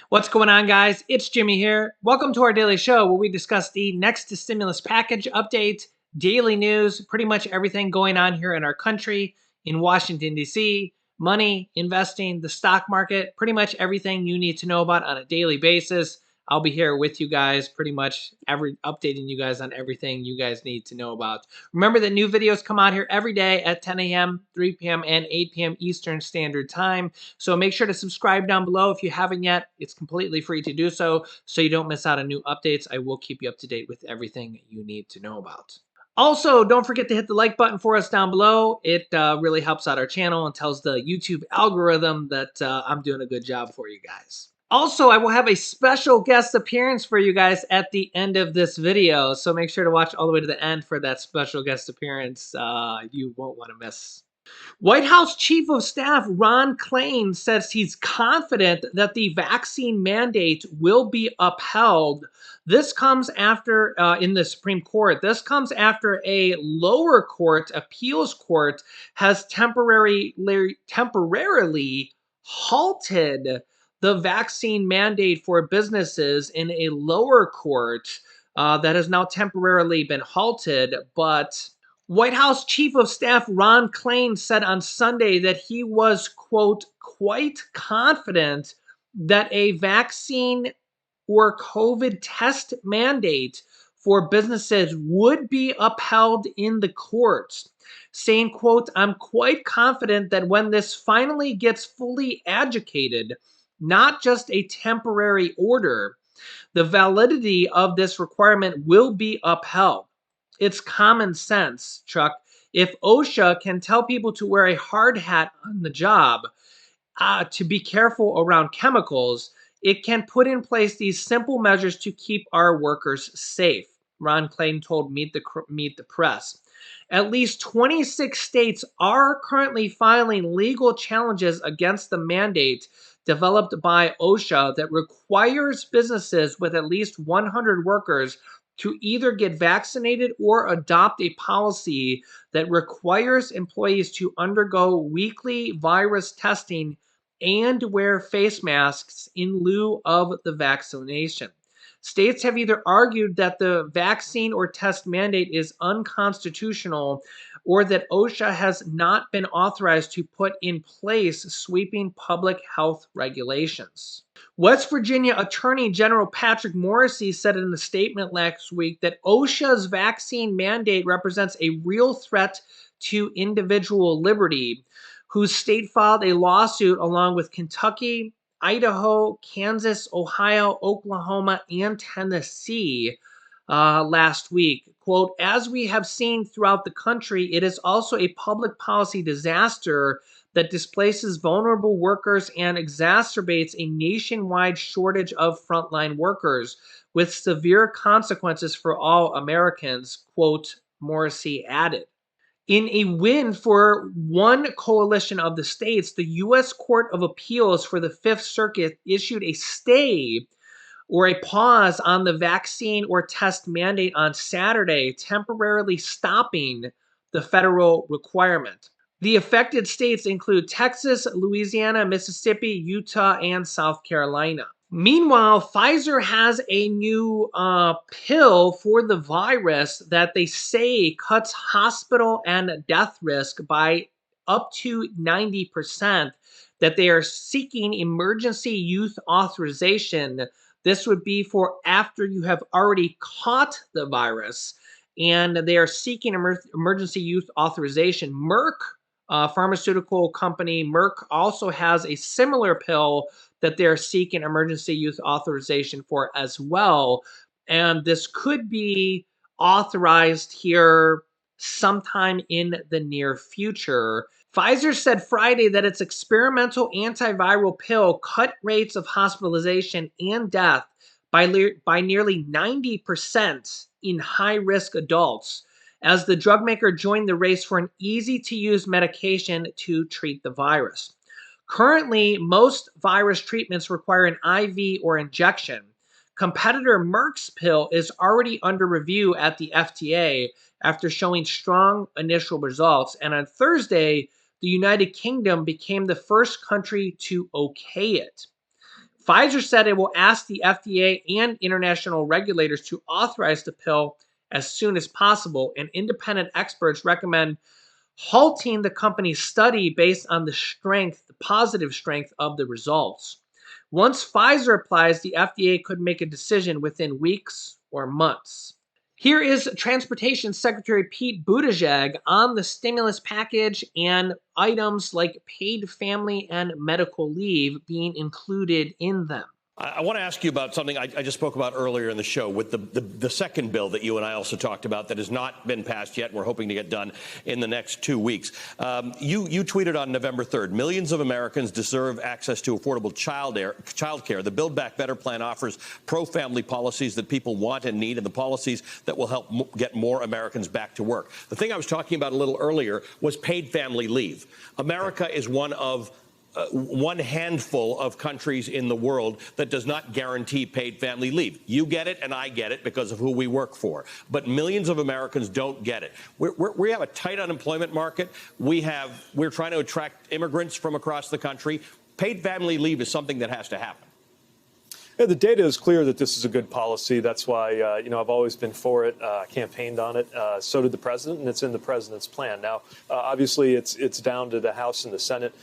What's going on, guys? It's Jimmy here. Welcome to our daily show where we discuss the next stimulus package update, daily news, pretty much everything going on here in our country, in Washington, D.C., money, investing, the stock market, pretty much everything you need to know about on a daily basis. I'll be here with you guys pretty much updating you guys on everything you guys need to know about. Remember that new videos come out here every day at 10 a.m., 3 p.m., and 8 p.m. Eastern Standard Time. So make sure to subscribe down below if you haven't yet. It's completely free to do so you don't miss out on new updates. I will keep you up to date with everything you need to know about. Also, don't forget to hit the like button for us down below. It really helps out our channel and tells the YouTube algorithm that I'm doing a good job for you guys. Also, I will have a special guest appearance for you guys at the end of this video, so make sure to watch all the way to the end for that special guest appearance. You won't want to miss. White House Chief of Staff Ron Klain says he's confident that the vaccine mandate will be upheld. This comes after, in the Supreme Court, this comes after a lower court, appeals court, has temporarily halted the vaccine mandate for businesses in a lower court that has now temporarily been halted, but White House Chief of Staff Ron Klain said on Sunday that he was, quote, quite confident that a vaccine or COVID test mandate for businesses would be upheld in the courts, saying, quote, I'm quite confident that when this finally gets fully adjudicated, not just a temporary order, the validity of this requirement will be upheld. It's common sense, Chuck. If OSHA can tell people to wear a hard hat on the job, to be careful around chemicals, it can put in place these simple measures to keep our workers safe, Ron Klain told Meet the Press. At least 26 states are currently filing legal challenges against the mandate developed by OSHA that requires businesses with at least 100 workers to either get vaccinated or adopt a policy that requires employees to undergo weekly virus testing and wear face masks in lieu of the vaccination. States have either argued that the vaccine or test mandate is unconstitutional or that OSHA has not been authorized to put in place sweeping public health regulations. West Virginia Attorney General Patrick Morrisey said in a statement last week that OSHA's vaccine mandate represents a real threat to individual liberty, whose state filed a lawsuit along with Kentucky, Idaho, Kansas, Ohio, Oklahoma, and Tennessee last week. Quote, as we have seen throughout the country, it is also a public policy disaster that displaces vulnerable workers and exacerbates a nationwide shortage of frontline workers with severe consequences for all Americans, quote, Morrissey added. In a win for one coalition of the states, the U.S. Court of Appeals for the Fifth Circuit issued a stay or a pause on the vaccine or test mandate on Saturday, temporarily stopping the federal requirement. The affected states include Texas, Louisiana, Mississippi, Utah, and South Carolina. Meanwhile, Pfizer has a new pill for the virus that they say cuts hospital and death risk by up to 90%, that they are seeking emergency use authorization. This would be for after you have already caught the virus, and they are seeking emergency use authorization. Merck, pharmaceutical company, Merck also has a similar pill that they're seeking emergency use authorization for as well. And this could be authorized here sometime in the near future. Pfizer said Friday that its experimental antiviral pill cut rates of hospitalization and death by nearly 90% in high-risk adults, as the drug maker joined the race for an easy-to-use medication to treat the virus. Currently, most virus treatments require an IV or injection. Competitor Merck's pill is already under review at the FDA after showing strong initial results. And on Thursday, the United Kingdom became the first country to okay it. Pfizer said it will ask the FDA and international regulators to authorize the pill as soon as possible, and independent experts recommend halting the company's study based on the positive strength of the results. Once Pfizer applies, the FDA could make a decision within weeks or months. Here is Transportation Secretary Pete Buttigieg on the stimulus package and items like paid family and medical leave being included in them. I want to ask you about something I just spoke about earlier in the show with the second bill that you and I also talked about that has not been passed yet. We're hoping to get done in the next 2 weeks. You tweeted on November 3rd, millions of Americans deserve access to affordable child care. The Build Back Better plan offers pro-family policies that people want and need, and the policies that will help get more Americans back to work. The thing I was talking about a little earlier was paid family leave. America is one handful of countries in the world that does not guarantee paid family leave. You get it and I get it because of who we work for. But millions of Americans don't get it. We have a tight unemployment market. We're trying to attract immigrants from across the country. Paid family leave is something that has to happen. Yeah, the data is clear that this is a good policy. That's why, I've always been for it, campaigned on it. So did the president, and it's in the president's plan. Now, obviously, it's down to the House and the Senate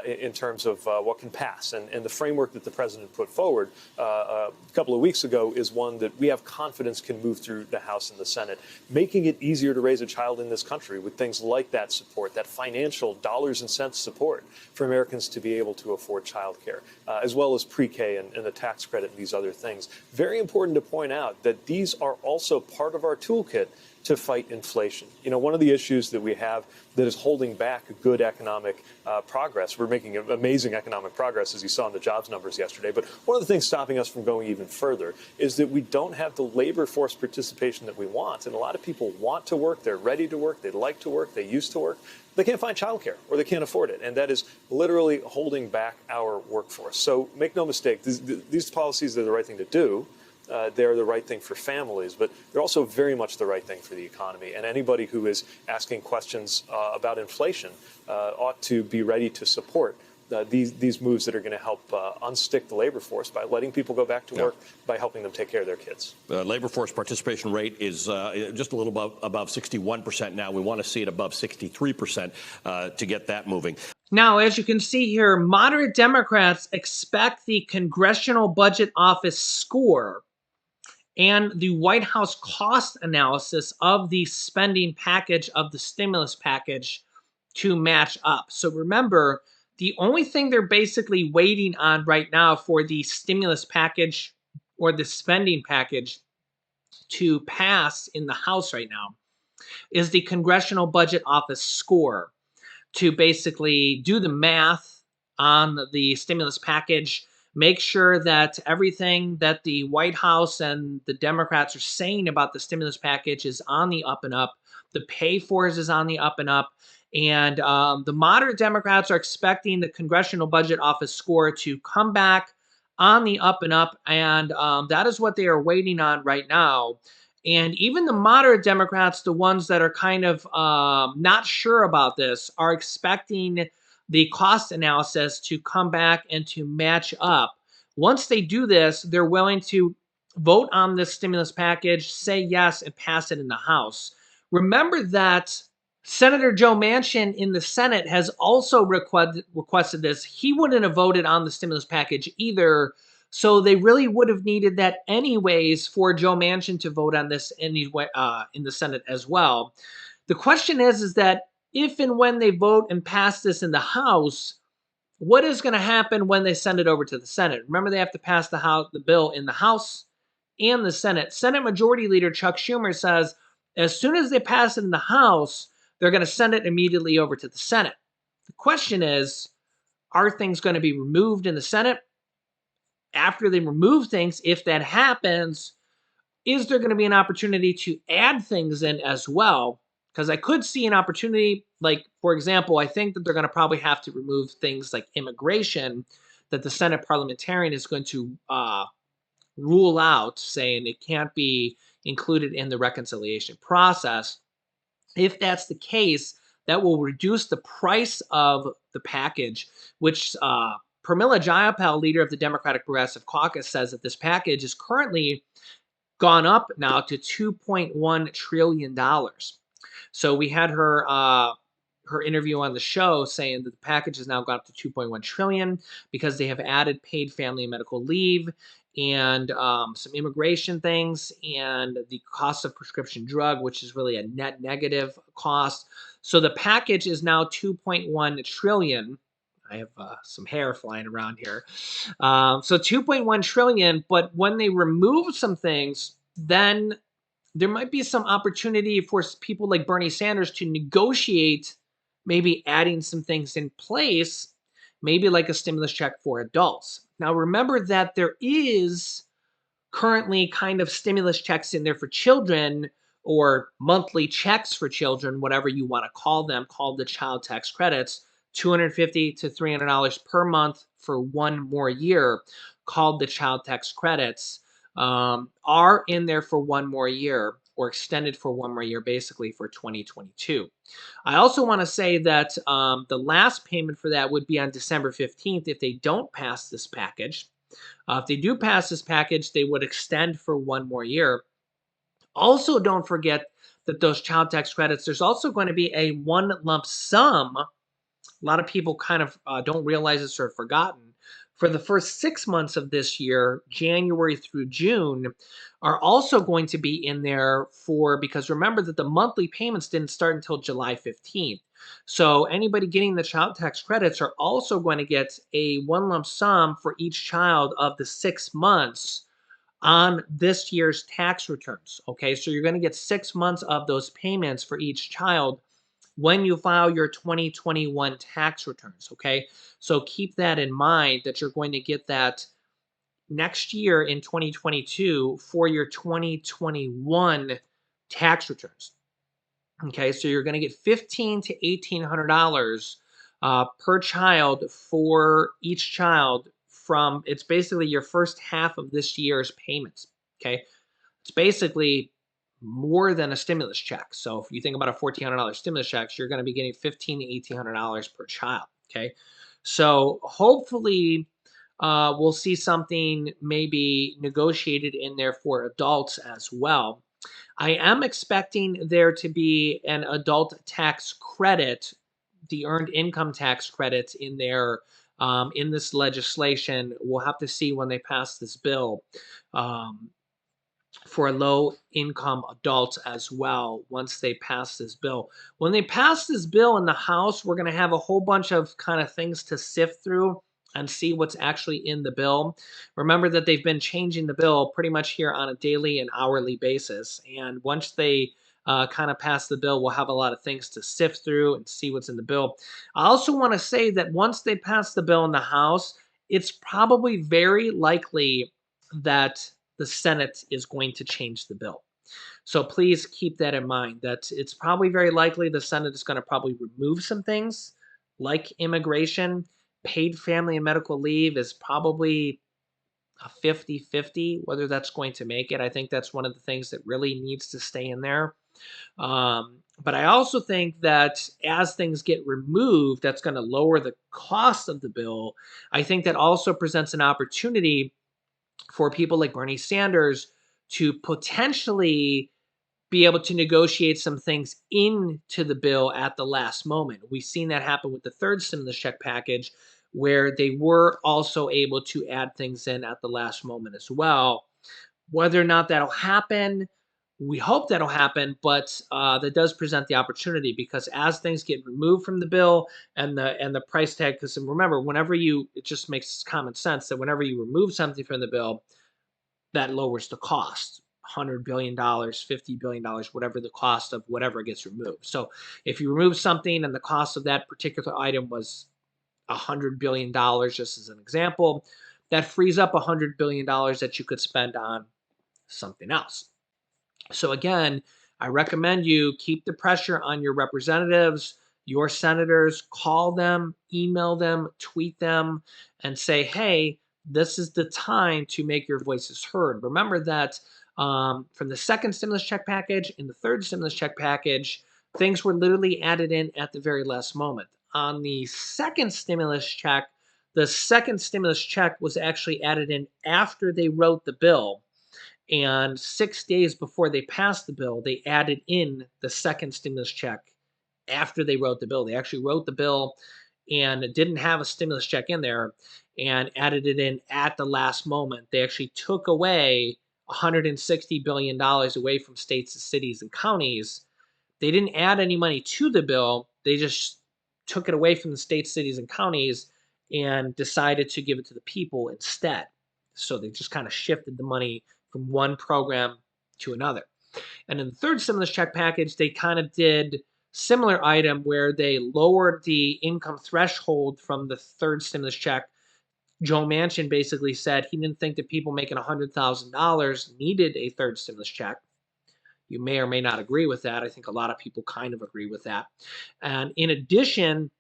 in terms of what can pass. And the framework that the president put forward a couple of weeks ago is one that we have confidence can move through the House and the Senate, making it easier to raise a child in this country with things like that support, that financial dollars and cents support for Americans to be able to afford child care, as well as pre-K and the tax credit and these other things. Very important to point out that these are also part of our toolkit to fight inflation. One of the issues that we have that is holding back good economic progress, we're making amazing economic progress, as you saw in the jobs numbers yesterday, but one of the things stopping us from going even further is that we don't have the labor force participation that we want. And a lot of people want to work, they're ready to work, they like to work, they used to work. They can't find childcare or they can't afford it. And that is literally holding back our workforce. So make no mistake, these policies are the right thing to do. They're the right thing for families, but they're also very much the right thing for the economy. And anybody who is asking questions about inflation ought to be ready to support these moves that are going to help unstick the labor force by letting people go back to work, by helping them take care of their kids. Labor force participation rate is just a little above 61% now. We want to see it above 63% to get that moving. Now, as you can see here, moderate Democrats expect the Congressional Budget Office score and the White House cost analysis of the spending package of the stimulus package to match up. So remember, the only thing they're basically waiting on right now for the stimulus package or the spending package to pass in the House right now is the Congressional Budget Office score to basically do the math on the stimulus package, make sure that everything that the White House and the Democrats are saying about the stimulus package is on the up and up. The pay for it is on the up and up. And the moderate Democrats are expecting the Congressional Budget Office score to come back on the up and up. And that is what they are waiting on right now. And even the moderate Democrats, the ones that are kind of not sure about this, are expecting the cost analysis to come back and to match up. Once they do this, they're willing to vote on this stimulus package, say yes, and pass it in the House. Remember that Senator Joe Manchin in the Senate has also requested this. He wouldn't have voted on the stimulus package either. So they really would have needed that anyways for Joe Manchin to vote on this in the Senate as well. The question is that if and when they vote and pass this in the House, what is going to happen when they send it over to the Senate? Remember, they have to pass the bill in the House and the Senate. Senate Majority Leader Chuck Schumer says as soon as they pass it in the House, they're going to send it immediately over to the Senate. The question is, are things going to be removed in the Senate? After they remove things, if that happens, is there going to be an opportunity to add things in as well? Because I could see an opportunity, like, for example, I think that they're going to probably have to remove things like immigration that the Senate parliamentarian is going to rule out, saying it can't be included in the reconciliation process. If that's the case, that will reduce the price of the package, which Pramila Jayapal, leader of the Democratic Progressive Caucus, says that this package is currently gone up now to $2.1 trillion. So we had her interview on the show saying that the package has now gone up to 2.1 trillion because they have added paid family and medical leave and some immigration things and the cost of prescription drug, which is really a net negative cost. So the package is now 2.1 trillion. I have some hair flying around here. So 2.1 trillion, but when they remove some things, then there might be some opportunity for people like Bernie Sanders to negotiate maybe adding some things in place, maybe like a stimulus check for adults. Now, remember that there is currently kind of stimulus checks in there for children or monthly checks for children, whatever you want to call them, called the child tax credits, $250 to $300 per month for one more year, called the child tax credits, are in there for one more year or extended for one more year, basically for 2022. I also want to say that the last payment for that would be on December 15th if they don't pass this package. If they do pass this package, they would extend for one more year. Also, don't forget that those child tax credits, there's also going to be a one lump sum. A lot of people kind of don't realize this or have forgotten. For the first 6 months of this year, January through June, are also going to be in there for, because remember that the monthly payments didn't start until July 15th. So anybody getting the child tax credits are also going to get a one lump sum for each child of the 6 months on this year's tax returns. Okay, so you're going to get 6 months of those payments for each child when you file your 2021 tax returns. Okay, so keep that in mind that you're going to get that next year in 2022 for your 2021 tax returns. Okay, so you're going to get $1,500 to $1,800 per child for each child from, it's basically your first half of this year's payments. Okay, it's basically more than a stimulus check. So if you think about a $1,400 stimulus check, you're going to be getting $1,500 to $1,800 per child. Okay, so hopefully we'll see something maybe negotiated in there for adults as well. I am expecting there to be an adult tax credit, the earned income tax credit in there in this legislation. We'll have to see when they pass this bill. For low income adults as well once they pass this bill. When they pass this bill in the House, we're going to have a whole bunch of kind of things to sift through and see what's actually in the bill. Remember that they've been changing the bill pretty much here on a daily and hourly basis. And once they kind of pass the bill, we'll have a lot of things to sift through and see what's in the bill. I also want to say that once they pass the bill in the House, it's probably very likely that the Senate is going to change the bill. So please keep that in mind, that it's probably very likely the Senate is going to probably remove some things like immigration. Paid family and medical leave is probably a 50-50 whether that's going to make it. I think that's one of the things that really needs to stay in there. But I also think that as things get removed, that's going to lower the cost of the bill. I think that also presents an opportunity for people like Bernie Sanders to potentially be able to negotiate some things into the bill at the last moment. We've seen that happen with the third stimulus check package, where they were also able to add things in at the last moment as well. Whether or not that'll happen, we hope that'll happen, but that does present the opportunity because as things get removed from the bill and the price tag, because remember, whenever it just makes common sense that whenever you remove something from the bill, that lowers the cost. $100 billion, $50 billion, whatever the cost of whatever gets removed. So if you remove something and the cost of that particular item was $100 billion, just as an example, that frees up $100 billion that you could spend on something else. So again, I recommend you keep the pressure on your representatives, your senators, call them, email them, tweet them, and say, hey, this is the time to make your voices heard. Remember that from the second stimulus check package and the third stimulus check package, things were literally added in at the very last moment. On the second stimulus check, The second stimulus check was actually added in after they wrote the bill. And 6 days before they passed the bill, they added in the second stimulus check after they wrote the bill. They actually wrote the bill and didn't have a stimulus check in there and added it in at the last moment. They actually took away $160 billion away from states, cities, and counties. They didn't add any money to the bill. They just took it away from the states, cities, and counties and decided to give it to the people instead. So they just kind of shifted the money from one program to another. And in the third stimulus check package, they kind of did similar item where they lowered the income threshold from the third stimulus check. Joe Manchin basically said he didn't think that people making $100,000 needed a third stimulus check. You may or may not agree with that. I think a lot of people kind of agree with that. And in addition,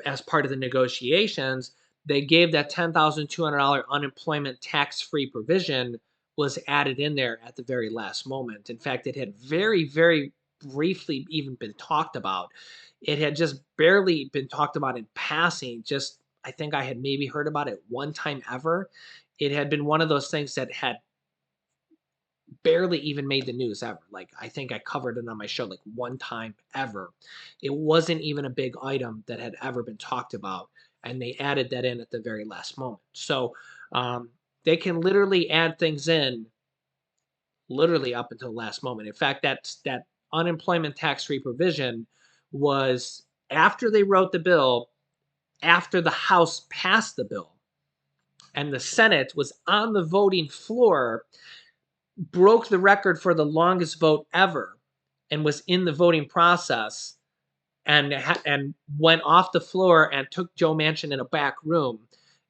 as part of the negotiations, they gave that $10,200 unemployment tax-free provision was added in there at the very last moment. In fact, it had very, very briefly even been talked about. It had just barely been talked about in passing. Just, I think I had maybe heard about it one time ever. It had been one of those things that had barely even made the news ever. Like, I think I covered it on my show like one time ever. It wasn't even a big item that had ever been talked about, and they added that in at the very last moment. So they can literally add things in literally up until the last moment. In fact, that unemployment tax-free provision was after they wrote the bill, after the House passed the bill, and the Senate was on the voting floor, broke the record for the longest vote ever, and was in the voting process, and went off the floor and took Joe Manchin in a back room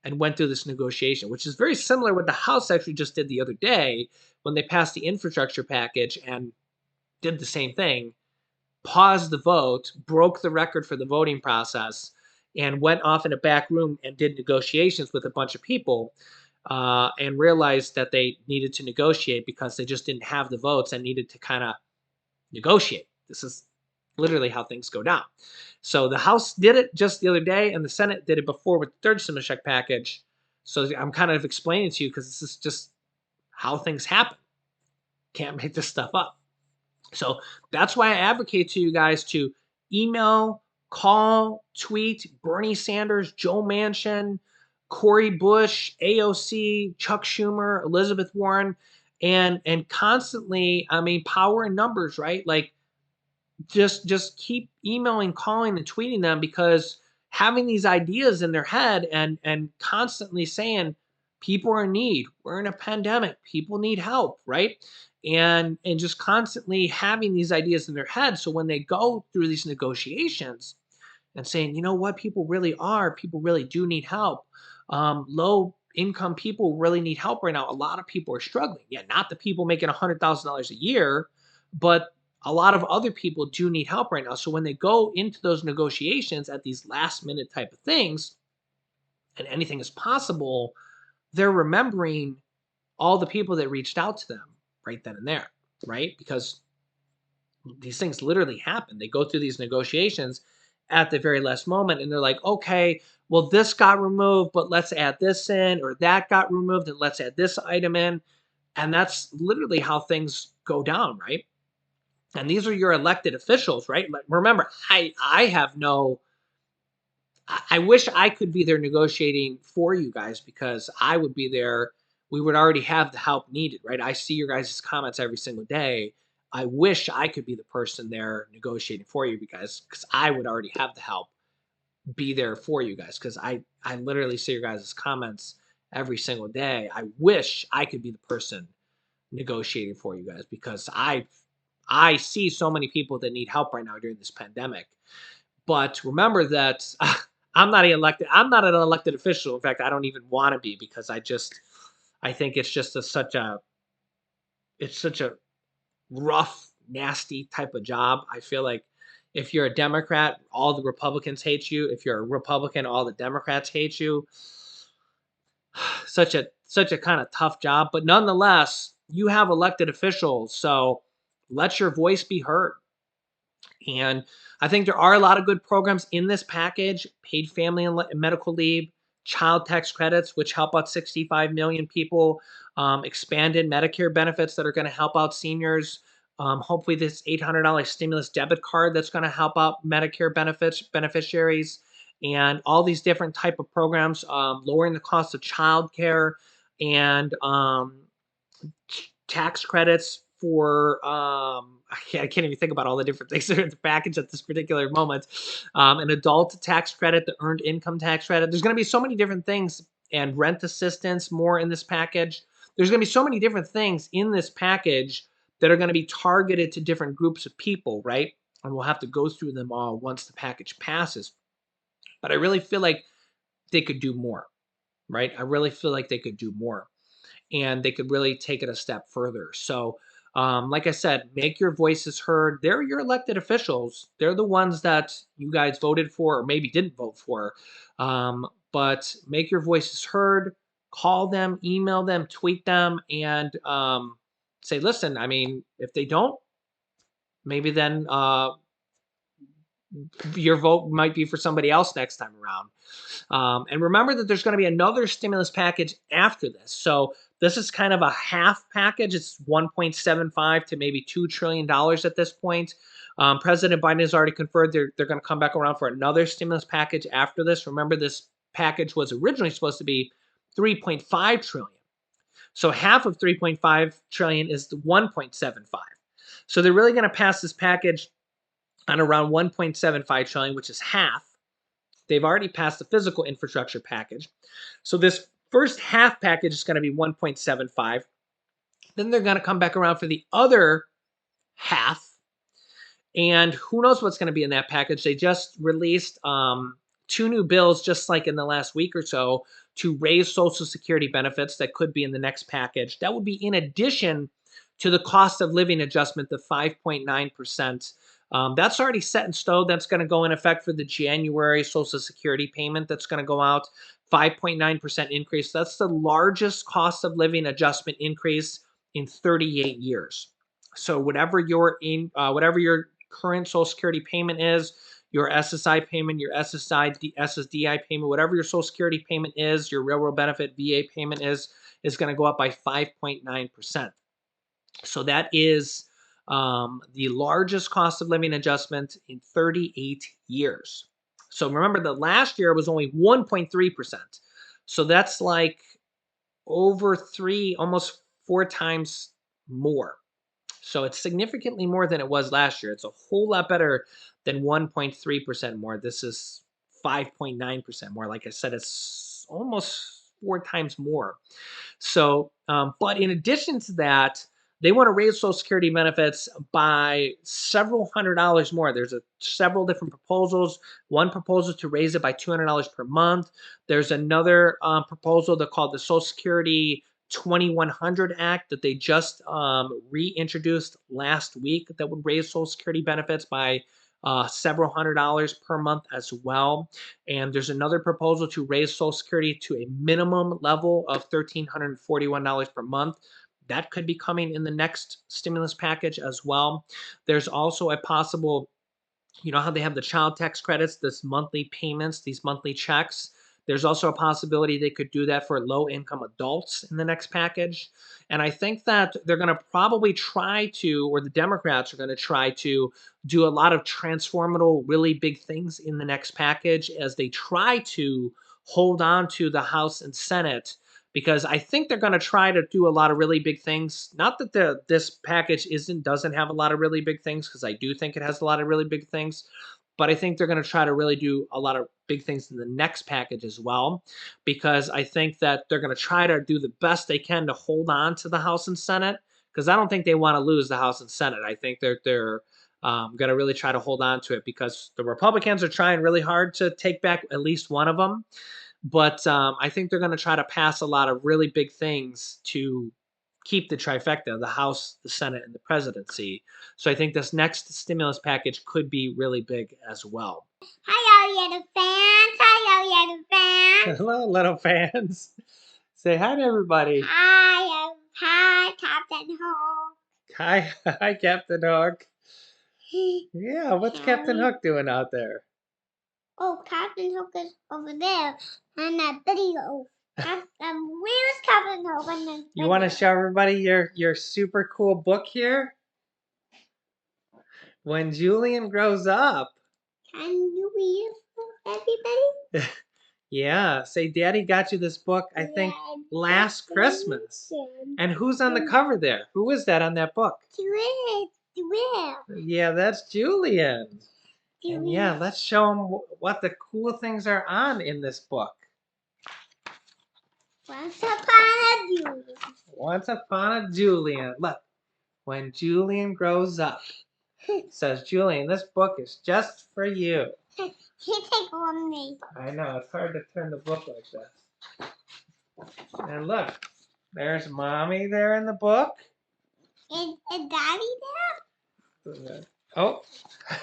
and went through this negotiation, which is very similar what the House actually just did the other day when they passed the infrastructure package and did the same thing, paused the vote, broke the record for the voting process, and went off in a back room and did negotiations with a bunch of people, and realized that they needed to negotiate because they just didn't have the votes and needed to kind of negotiate. This is literally how things go down. So the House did it just the other day, and the Senate did it before with the third stimulus check package. So I'm kind of explaining to you because this is just how things happen. Can't make this stuff up. So that's why I advocate to you guys to email, call, tweet Bernie Sanders, Joe Manchin, Cory Bush, AOC, Chuck Schumer, Elizabeth Warren, and constantly, I mean, power in numbers, right? Like just keep emailing, calling, and tweeting them, because having these ideas in their head and constantly saying people are in need, we're in a pandemic, people need help, right? And just constantly having these ideas in their head, so when they go through these negotiations and saying, you know what, people really do need help. Low income people really need help right now. A lot of people are struggling. Yeah, not the people making $100,000 a year, but a lot of other people do need help right now. So when they go into those negotiations at these last minute type of things, and anything is possible, they're remembering all the people that reached out to them right then and there, right? Because these things literally happen. They go through these negotiations at the very last moment, and they're like, okay, well, this got removed, but let's add this in, or that got removed, and let's add this item in. And that's literally how things go down, right? And these are your elected officials, right? Like, remember, I have no. I wish I could be there negotiating for you guys, because I would be there. We would already have the help needed, right? I see your guys' comments every single day. I wish I could be the person there negotiating for you guys, because I would already have the help, be there for you guys, because I literally see your guys' comments every single day. I wish I could be the person negotiating for you guys, because I see so many people that need help right now during this pandemic. But remember that I'm not elected. I'm not an elected official. In fact, I don't even want to be, because I think it's just such a rough, nasty type of job. I feel like if you're a Democrat, all the Republicans hate you. If you're a Republican, all the Democrats hate you. Such a kind of tough job, but nonetheless, you have elected officials, so let your voice be heard. And I think there are a lot of good programs in this package: paid family and medical leave, child tax credits, which help out 65 million people, expanded Medicare benefits that are going to help out seniors. Hopefully, this $800 stimulus debit card that's going to help out Medicare beneficiaries, and all these different type of programs, lowering the cost of childcare, and tax credits for I can't even think about all the different things that are in the package at this particular moment. An adult tax credit, the earned income tax credit. There's going to be so many different things, and rent assistance more in this package. There's going to be so many different things in this package that are going to be targeted to different groups of people, right? And we'll have to go through them all once the package passes. But I really feel like they could do more, right? I really feel like they could do more, and they could really take it a step further. So, like I said, make your voices heard. They're your elected officials. They're the ones that you guys voted for, or maybe didn't vote for. But make your voices heard. Call them, email them, tweet them, and say, listen, I mean, if they don't, maybe then your vote might be for somebody else next time around. And remember that there's going to be another stimulus package after this. So this is kind of a half package. It's 1.75 to maybe $2 trillion at this point. President Biden has already confirmed they're going to come back around for another stimulus package after this. Remember, this package was originally supposed to be 3.5 trillion. So half of 3.5 trillion is the 1.75. So they're really going to pass this package on around 1.75 trillion, which is half. They've already passed the physical infrastructure package. So this first half package is going to be 1.75. Then they're going to come back around for the other half. And who knows what's going to be in that package. They just released two new bills just like in the last week or so to raise Social Security benefits that could be in the next package. That would be in addition to the cost of living adjustment, the 5.9%. That's already set in stone. That's going to go in effect for the January Social Security payment that's going to go out. 5.9% increase. That's the largest cost of living adjustment increase in 38 years. So whatever whatever your current Social Security payment is, your SSI payment, your SSDI payment, whatever your Social Security payment is, your railroad benefit VA payment is going to go up by 5.9%. So that is the largest cost of living adjustment in 38 years. So remember that last year was only 1.3%. So that's like over almost 4 times more. So it's significantly more than it was last year. It's a whole lot better than 1.3% more. This is 5.9% more. Like I said, it's almost 4 times more. So, but in addition to that, they want to raise Social Security benefits by several $100s more. There's several different proposals. One proposal to raise it by $200 per month. There's another proposal that called the Social Security 2100 Act that they just reintroduced last week that would raise Social Security benefits by several $100s per month as well. And there's another proposal to raise Social Security to a minimum level of $1,341 per month. That could be coming in the next stimulus package as well. There's also a possible, you know how they have the child tax credits, this monthly payments, these monthly checks. There's also a possibility they could do that for low income adults in the next package. And I think that they're going to probably try to, or the Democrats are going to try to do a lot of transformative, really big things in the next package as they try to hold on to the House and Senate, because I think they're going to try to do a lot of really big things. Not that this package doesn't have a lot of really big things, because I do think it has a lot of really big things, but I think they're going to try to really do a lot of big things in the next package as well, because I think that they're going to try to do the best they can to hold on to the House and Senate, because I don't think they want to lose the House and Senate. I think they're going to really try to hold on to it, because the Republicans are trying really hard to take back at least one of them. But I think they're going to try to pass a lot of really big things to keep the trifecta, the House, the Senate, and the presidency. So I think this next stimulus package could be really big as well. Hello, little fans. Hello, little fans. Hello, little fans. Say hi to everybody. Hi, Captain Hook. Hi, Captain Hook. Yeah, what's Captain Hook doing out there? Oh, Captain Hook is over there on that video. Where's Captain Hook on the You want to show everybody your super cool book here? When Julian grows up. Can you read for everybody? Yeah, say Daddy got you this book, I think, last Christmas. And who's on the cover there? Who is that on that book? Julian. Yeah, that's Julian. And yeah, let's show him what the cool things are on in this book. Once upon a Julian. Once upon a Julian. Look, when Julian grows up. Says Julian, this book is just for you. You take on me. I know, it's hard to turn the book like this. And look, there's Mommy there in the book. Is Daddy there? Oh.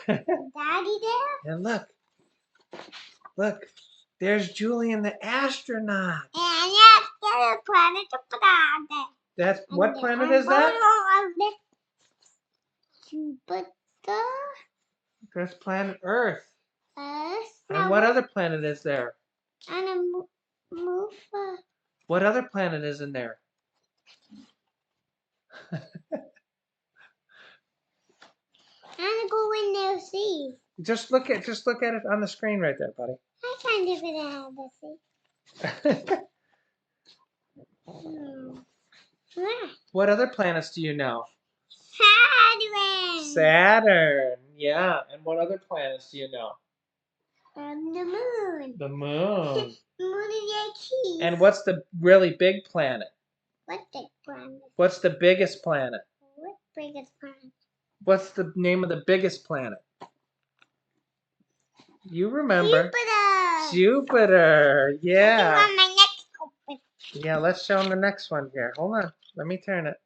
Daddy there? And look, there's Julian the astronaut. And yes, there's a planet Jupiter. That's what planet is that? Jupiter. That's planet Earth. Earth. And what other planet is there? And a move. What other planet is in there? I'm gonna go in there see. Just look at it on the screen right there, buddy. I can't do it out see. What other planets do you know? Saturn. Saturn. Yeah. And what other planets do you know? And the moon. The moon. Moon is key. And what's the really big planet? What's the planet? What's the biggest planet? What biggest planet? What's the name of the biggest planet? You remember. Jupiter. Jupiter. Yeah. I do want my next open. Yeah, let's show them the next one here. Hold on. Let me turn it.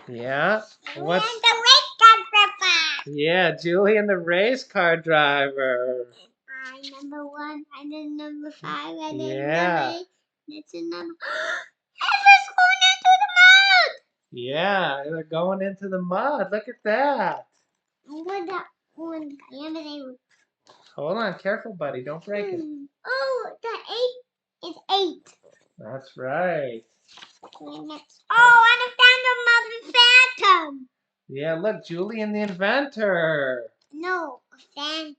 Yeah. What's... And the race car driver. Yeah, Julian the race car driver. I number 1. I did number 5. I did Yeah. number 8. That's a number. Everyone's going into the mud. Yeah, they're going into the mud. Look at that. What that one? Hold on, careful, buddy. Don't break it. Oh, the 8 is 8. That's right. Oh, and I found a mother phantom. Yeah, look, Julian the inventor. No, a phantom.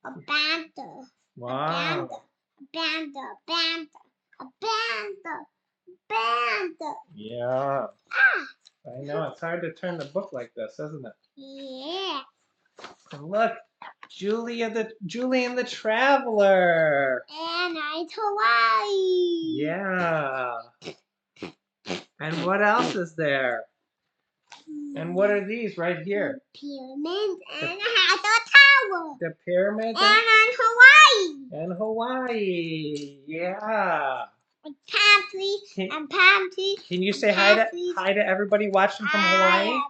A bantha. Wow. A bantha. A bantha. Bantha. Yeah. Ah. I know, it's hard to turn the book like this, isn't it? Yeah. And look, Julian the Traveler. And it's Hawaii. Yeah. And what else is there? And what are these right here? Pyramids and a tower. The pyramids And on Hawaii. and Hawaii. Yeah. And palm trees and palm trees. Can you say hi to everybody watching from Hawaii? Hi,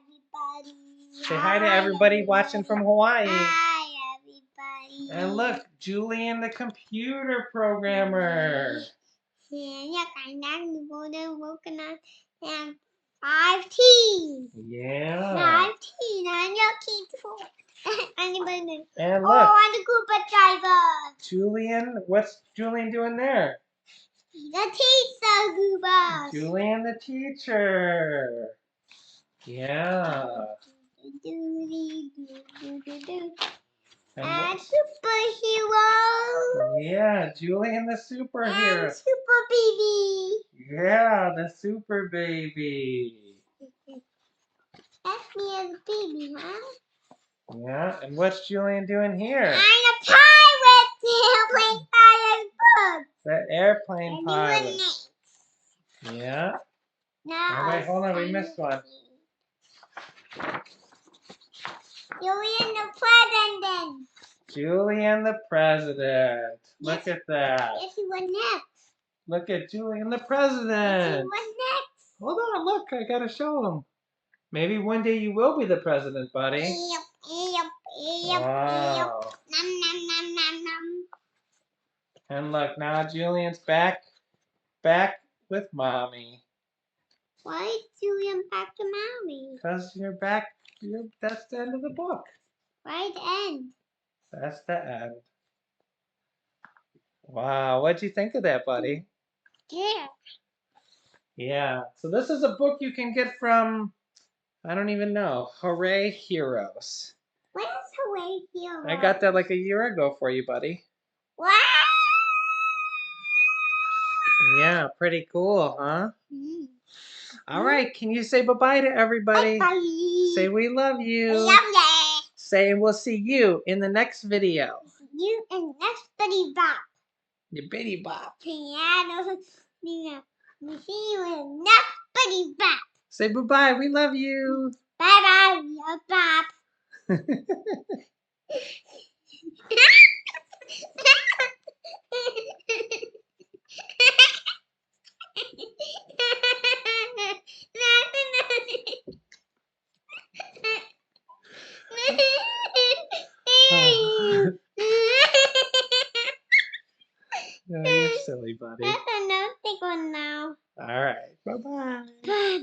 everybody. Say hi to everybody watching from Hawaii. Hi, everybody. And look, Julian the computer programmer. Yeah, I'm working on and 5T. Yeah. 5T, and your kids. Anybody? And look, Oh, and the Cooper driver. Julian, what's Julian doing there? The teacher, Gooba. Julian the teacher. Yeah. And superhero. Yeah, Julian the superhero. And super baby. Yeah, the super baby. That's me as a baby, huh? Yeah, and what's Julian doing here? I'm a pirate. Airplane pilot book. The airplane And pilot. Yeah. Now, Oh, wait, hold on, we missed one. Julian the president. Julian the president. Look at that. Yes, you were next. Look at Julian the Yes, president. you were next. Hold on, look, I gotta show him. Maybe one day you will be the president, buddy. Wow. Nom, nom, nom, nom, nom. And look, now Julian's back with Mommy. Why is Julian back to mommy? Because that's the end of the book. Right end. That's the end. Wow, what'd you think of that, buddy? Yeah. Yeah, so this is a book you can get from, I don't even know, Hooray Heroes. What is Hooray Heroes? I got that like a year ago for you, buddy. Wow. Yeah, pretty cool, huh? All right, can you say bye-bye to everybody? Bye. Say we love you. Love ya. Say we'll see you in the next video. See you in the next Bitty Bop. Your bitty bop. Piano. Yeah. We see you in the next Bitty Bop. Say bye-bye, we love you. Bye bye, Bop. Oh, you're silly, buddy. That's another one now. All right, bye-bye. Bye.